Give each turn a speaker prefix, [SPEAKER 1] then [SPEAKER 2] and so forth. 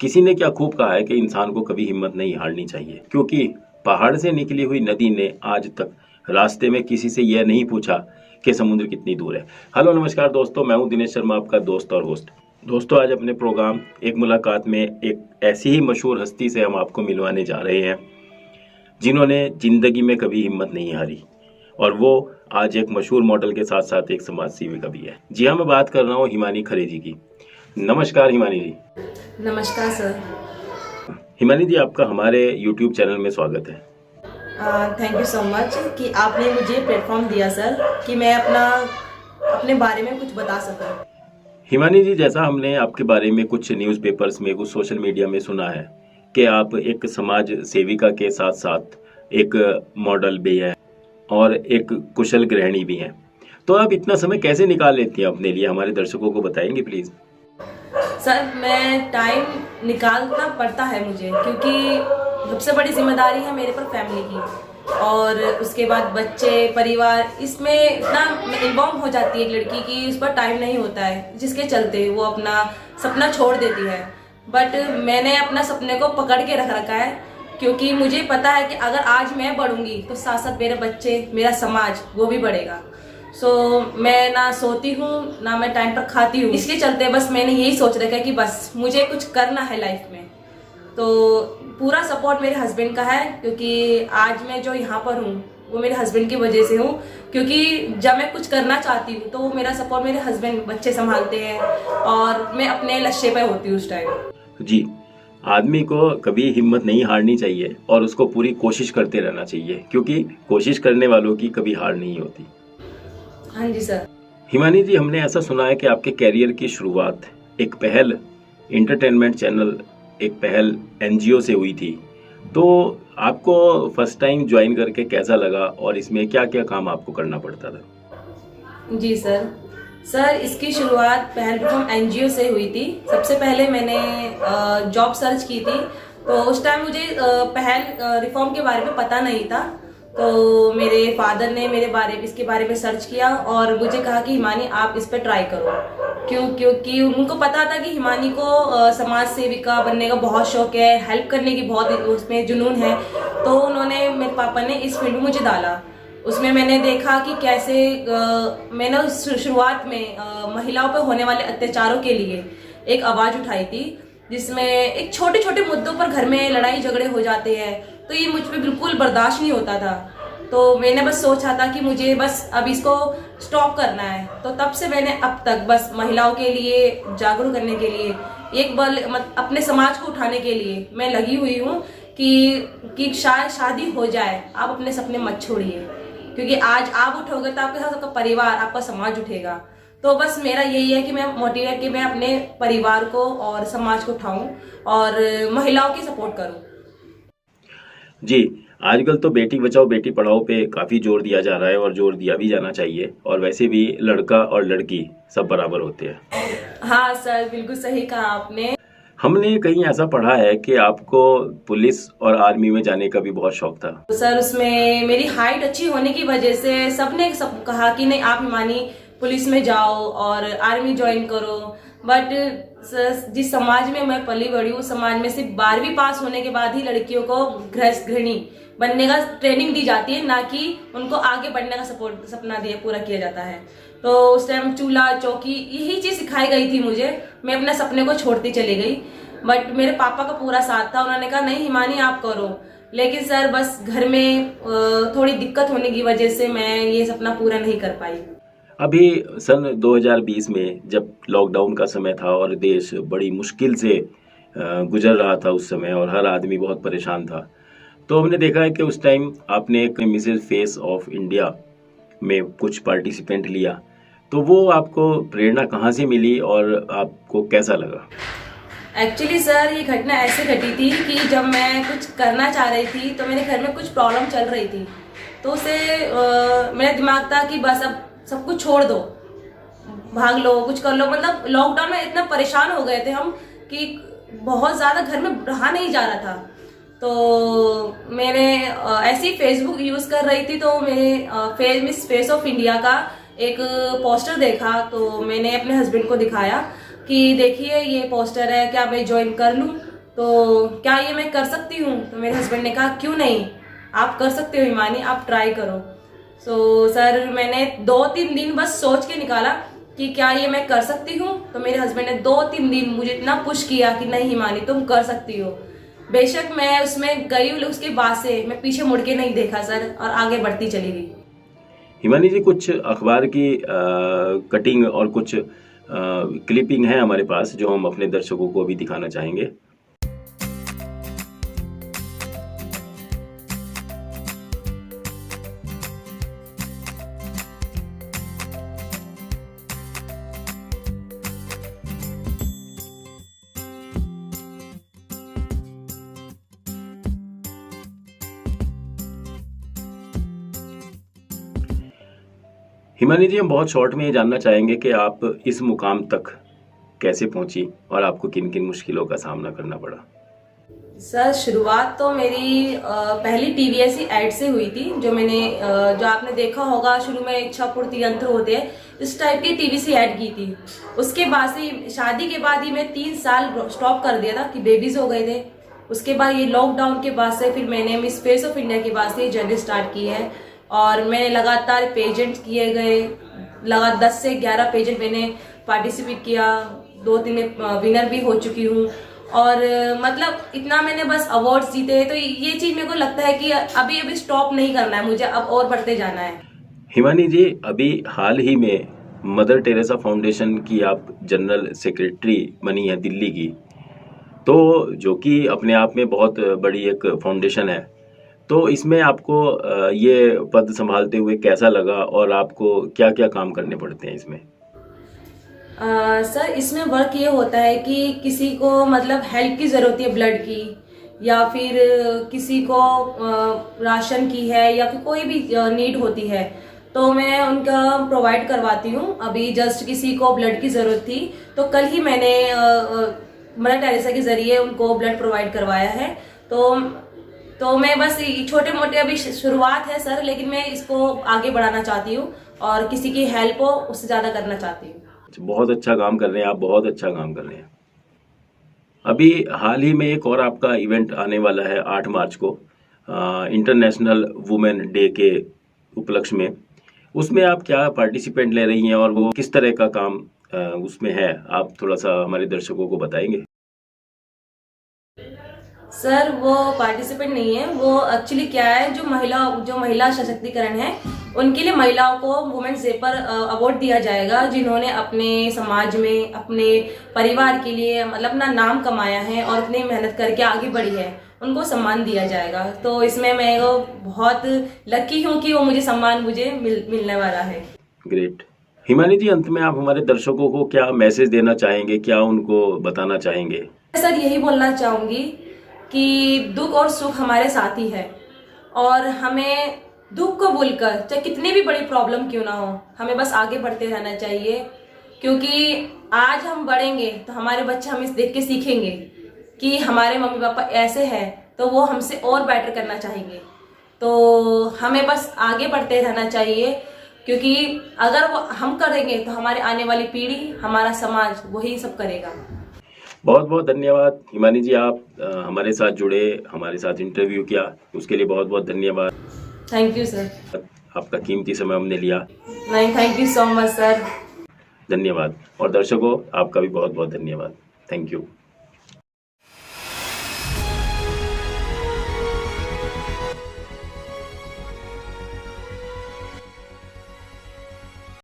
[SPEAKER 1] किसी ने क्या खूब कहा है कि इंसान को कभी हिम्मत नहीं हारनी चाहिए, क्योंकि पहाड़ से निकली हुई नदी ने आज तक रास्ते में किसी से यह नहीं पूछा कि समुद्र कितनी दूर है। हेलो नमस्कार दोस्तों, मैं हूं दिनेश शर्मा, आपका दोस्त और होस्ट। दोस्तों, आज अपने प्रोग्राम एक मुलाकात में एक ऐसी ही मशहूर हस्ती से हम आपको मिलवाने जा रहे हैं जिन्होंने जिंदगी में कभी हिम्मत नहीं हारी, और वो आज एक मशहूर मॉडल के साथ साथ एक समाज सेविका भी है। जी हाँ, मैं बात कर रहा हूँ हिमानी खरे जी की। नमस्कार हिमानी जी।
[SPEAKER 2] नमस्कार सर।
[SPEAKER 1] हिमानी जी, आपका हमारे YouTube चैनल में स्वागत है।
[SPEAKER 2] थैंक यू सो मच कि आपने मुझे प्लेटफॉर्म दिया सर, कि मैं अपने बारे में कुछ बता सकूं।
[SPEAKER 1] हिमानी जी, जैसा हमने आपके बारे में कुछ न्यूज़पेपर्स में, कुछ सोशल मीडिया में सुना है कि आप एक समाज सेविका के साथ साथ एक मॉडल भी हैं और एक कुशल गृहिणी भी हैं, तो आप इतना समय कैसे निकाल लेती हैं अपने लिए? हमारे दर्शकों को बताएंगे प्लीज़।
[SPEAKER 2] सर, मैं टाइम निकालना पड़ता है मुझे, क्योंकि सबसे बड़ी जिम्मेदारी है मेरे पर फैमिली की, और उसके बाद बच्चे, परिवार, इसमें इतना इन्वॉल्व हो जाती है एक लड़की की, उस पर टाइम नहीं होता है, जिसके चलते वो अपना सपना छोड़ देती है। बट मैंने अपना सपने को पकड़ के रख रखा है, क्योंकि मुझे पता है कि अगर आज मैं बढ़ूंगी तो साथ साथ मेरे बच्चे, मेरा समाज, वो भी बढ़ेगा। मैं ना सोती हूँ, ना मैं टाइम पर खाती हूँ। इसके चलते बस मैंने यही सोच रखा है कि बस मुझे कुछ करना है लाइफ में। तो पूरा सपोर्ट मेरे हस्बैंड का है, क्योंकि आज मैं जो यहाँ पर हूँ वो मेरे हस्बैंड की वजह से हूँ, क्योंकि जब मैं कुछ करना चाहती हूँ तो वो मेरा सपोर्ट मेरे हस्बैंड, बच्चे संभालते हैं, और मैं अपने लक्ष्य पे होती हूँ उस टाइम।
[SPEAKER 1] जी, आदमी को कभी हिम्मत नहीं हारनी चाहिए और उसको पूरी कोशिश करते रहना चाहिए, क्योंकि कोशिश करने वालों की कभी हार नहीं होती।
[SPEAKER 2] हाँ जी सर।
[SPEAKER 1] हिमानी जी, हमने ऐसा सुना है कि आपके कैरियर की शुरुआत एक पहल एंटरटेनमेंट चैनल, एक पहल NGO से हुई थी, तो आपको फर्स्ट टाइम ज्वाइन करके कैसा लगा और इसमें क्या क्या काम आपको करना पड़ता था?
[SPEAKER 2] जी सर, इसकी शुरुआत पहल रिफॉर्म NGO से हुई थी। सबसे पहले मैंने जॉब सर्च की थी, तो उस टाइम मुझे पहल रिफॉर्म के बारे में पता नहीं था। तो मेरे फादर ने इसके बारे में सर्च किया और मुझे कहा कि हिमानी, आप इस पर ट्राई करो। क्योंकि उनको पता था कि हिमानी को समाज सेविका बनने का बहुत शौक है, हेल्प करने की बहुत उसमें जुनून है। तो मेरे पापा ने इस फील्ड में मुझे डाला। उसमें मैंने देखा कि कैसे मैंने शुरुआत में महिलाओं पर होने वाले अत्याचारों के लिए एक आवाज उठाई थी, जिसमें एक छोटे छोटे मुद्दों पर घर में लड़ाई झगड़े हो जाते हैं, तो ये मुझ पे बिल्कुल बर्दाश्त नहीं होता था। तो मैंने बस सोचा था कि मुझे बस अब इसको स्टॉप करना है। तो तब से मैंने अब तक बस महिलाओं के लिए जागरूक करने के लिए, एक बार अपने समाज को उठाने के लिए मैं लगी हुई हूँ कि शायद शादी हो जाए, आप अपने सपने मत छोड़िए, क्योंकि आज आप उठोगे तो आपके साथ आपका परिवार, आपका समाज उठेगा। तो बस मेरा यही है कि मैं मोटिवेट, कि मैं अपने परिवार को और समाज को उठाऊं और महिलाओं की सपोर्ट करूं।
[SPEAKER 1] जी, आजकल तो बेटी बचाओ बेटी पढ़ाओ पे काफ़ी जोर दिया जा रहा है, और जोर दिया भी जाना चाहिए, और वैसे भी लड़का और लड़की सब बराबर होते हैं।
[SPEAKER 2] हाँ सर, बिल्कुल सही कहा आपने।
[SPEAKER 1] हमने कहीं ऐसा पढ़ा है कि आपको पुलिस और आर्मी में जाने का भी बहुत शौक था।
[SPEAKER 2] सर, उसमें मेरी हाइट अच्छी होने की वजह से सबने कहा कि नहीं, आप हिमानी पुलिस में जाओ और आर्मी ज्वाइन करो। बट जिस समाज में मैं पली बड़ी हूँ, समाज में सिर्फ 12वीं पास होने के बाद ही लड़कियों को गृहिणी बनने का ट्रेनिंग दी जाती है, ना कि उनको आगे बढ़ने का सपना पूरा किया जाता है। तो उस टाइम चूल्हा चौकी यही चीज सिखाई गई थी मुझे। मैं अपने सपने को छोड़ती चली गई, बट मेरे पापा का पूरा साथ था। उन्होंने कहा नहीं हिमानी, आप करो। लेकिन सर, बस घर में थोड़ी दिक्कत होने की वजह से मैं ये सपना पूरा नहीं कर पाई।
[SPEAKER 1] अभी सन 2020 में जब लॉकडाउन का समय था और देश बड़ी मुश्किल से गुजर रहा था उस समय, और हर आदमी बहुत परेशान था, तो हमने देखा है कि उस टाइम आपने एक मिसेज फेस ऑफ इंडिया में कुछ पार्टिसिपेंट लिया, तो वो आपको प्रेरणा कहाँ से मिली और आपको कैसा लगा?
[SPEAKER 2] एक्चुअली सर, ये घटना ऐसे घटी थी कि जब मैं कुछ करना चाह रही थी तो मेरे घर में कुछ प्रॉब्लम चल रही थी। तो उसे मेरा दिमाग था कि बस अब सब कुछ छोड़ दो, भाग लो, कुछ कर लो। मतलब लॉकडाउन में इतना परेशान हो गए थे हम कि बहुत ज्यादा घर में रहा नहीं जा रहा था। तो मैंने ऐसी फेसबुक यूज कर रही थी, तो मैंने मिस फेस ऑफ इंडिया का एक पोस्टर देखा। तो मैंने अपने हस्बैंड को दिखाया कि देखिए ये पोस्टर है, क्या मैं ज्वाइन कर लूं? तो क्या ये मैं कर सकती हूँ? तो मेरे हस्बैंड ने कहा क्यों नहीं, आप कर सकते हो हिमानी, आप ट्राई करो। सर मैंने 2-3 दिन बस सोच के निकाला कि क्या ये मैं कर सकती हूँ। तो मेरे हस्बैंड ने 2-3 दिन मुझे इतना पुश किया कि नहीं हिमानी तुम कर सकती हो। बेशक मैं उसमें गई, उसके बाद से मैं पीछे मुड़ के नहीं देखा सर, और आगे बढ़ती चली गई।
[SPEAKER 1] हिमानी जी, कुछ अखबार की कटिंग और कुछ क्लिपिंग है हमारे पास जो हम अपने दर्शकों को अभी दिखाना चाहेंगे। हिमानी जी, हम बहुत शॉर्ट में ये जानना चाहेंगे कि आप इस मुकाम तक कैसे पहुंची और आपको किन किन मुश्किलों का सामना करना पड़ा।
[SPEAKER 2] सर शुरुआत तो मेरी पहली टीवीएस ऐड से हुई थी, जो आपने देखा होगा शुरू में इच्छा पूर्ति यंत्र होते हैं, इस टाइप की टीवीसी ऐड की थी। उसके बाद से शादी के बाद ही मैं 3 साल स्टॉप कर दिया था कि बेबीज हो गए थे। उसके बाद ये लॉकडाउन के बाद से फिर मैंने मिस फेस ऑफ इंडिया के बाद से ये जर्नी स्टार्ट की है, और मैंने लगातार पेजेंट किए गए, 10 से 11 पेजेंट मैंने पार्टिसिपेट किया, 2-3 में विनर भी हो चुकी हूँ, और मतलब इतना मैंने बस अवार्ड्स जीते। तो ये चीज मेरे को लगता है कि अभी स्टॉप नहीं करना है मुझे, अब और बढ़ते जाना है।
[SPEAKER 1] हिमानी जी, अभी हाल ही में मदर टेरेसा फाउंडेशन की आप जनरल सेक्रेटरी बनी है दिल्ली की, तो जो कि अपने आप में बहुत बड़ी एक फाउंडेशन है। तो इसमें आपको ये पद संभालते हुए कैसा लगा और आपको क्या क्या काम करने पड़ते हैं इसमें?
[SPEAKER 2] सर इसमें वर्क ये होता है कि किसी को मतलब हेल्प की ज़रूरत है, ब्लड की, या फिर किसी को राशन की है, या फिर कोई भी नीड होती है तो मैं उनका प्रोवाइड करवाती हूँ। अभी जस्ट किसी को ब्लड की ज़रूरत थी तो कल ही मैंने मदर टेरेसा के ज़रिए उनको ब्लड प्रोवाइड करवाया है। तो मैं बस छोटे मोटे अभी शुरुआत है सर, लेकिन मैं इसको आगे बढ़ाना चाहती हूँ और किसी की हेल्प हो उससे ज़्यादा करना चाहती हूँ।
[SPEAKER 1] बहुत अच्छा काम कर रहे हैं आप, बहुत अच्छा काम कर रहे हैं। अभी हाल ही में एक और आपका इवेंट आने वाला है 8 मार्च को, इंटरनेशनल वुमेन डे के उपलक्ष्य में। उसमें आप क्या पार्टिसिपेंट ले रही हैं और वो किस तरह का काम उसमें है, आप थोड़ा सा हमारे दर्शकों को बताएंगे?
[SPEAKER 2] सर वो पार्टिसिपेंट नहीं है, वो एक्चुअली क्या है, जो महिला सशक्तिकरण है उनके लिए महिलाओं को वुमेन्स डे पर अवार्ड दिया जाएगा, जिन्होंने अपने समाज में अपने परिवार के लिए मतलब अपना नाम कमाया है और अपनी मेहनत करके आगे बढ़ी है, उनको सम्मान दिया जाएगा। तो इसमें मैं बहुत लकी हूँ कि वो सम्मान मुझे मिलने वाला है।
[SPEAKER 1] ग्रेट। हिमानी जी, अंत में आप हमारे दर्शकों को क्या मैसेज देना चाहेंगे, क्या उनको बताना चाहेंगे?
[SPEAKER 2] सर यही बोलना चाहूंगी कि दुख और सुख हमारे साथ ही है, और हमें दुख को भूलकर चाहे कितनी भी बड़ी प्रॉब्लम क्यों ना हो, हमें बस आगे बढ़ते रहना चाहिए। क्योंकि आज हम बढ़ेंगे तो हमारे बच्चे हमें देख के सीखेंगे कि हमारे मम्मी पापा ऐसे हैं, तो वो हमसे और बेटर करना चाहेंगे। तो हमें बस आगे बढ़ते रहना चाहिए, क्योंकि अगर वो हम करेंगे तो हमारे आने वाली पीढ़ी, हमारा समाज वही सब करेगा।
[SPEAKER 1] बहुत बहुत धन्यवाद हिमानी जी, आप हमारे साथ जुड़े, हमारे साथ इंटरव्यू किया, उसके लिए बहुत बहुत धन्यवाद।
[SPEAKER 2] थैंक यू सर,
[SPEAKER 1] आपका कीमती समय हमने लिया।
[SPEAKER 2] नहीं, thank you so much sir.
[SPEAKER 1] धन्यवाद। और दर्शकों, आपका भी बहुत बहुत धन्यवाद। Thank you.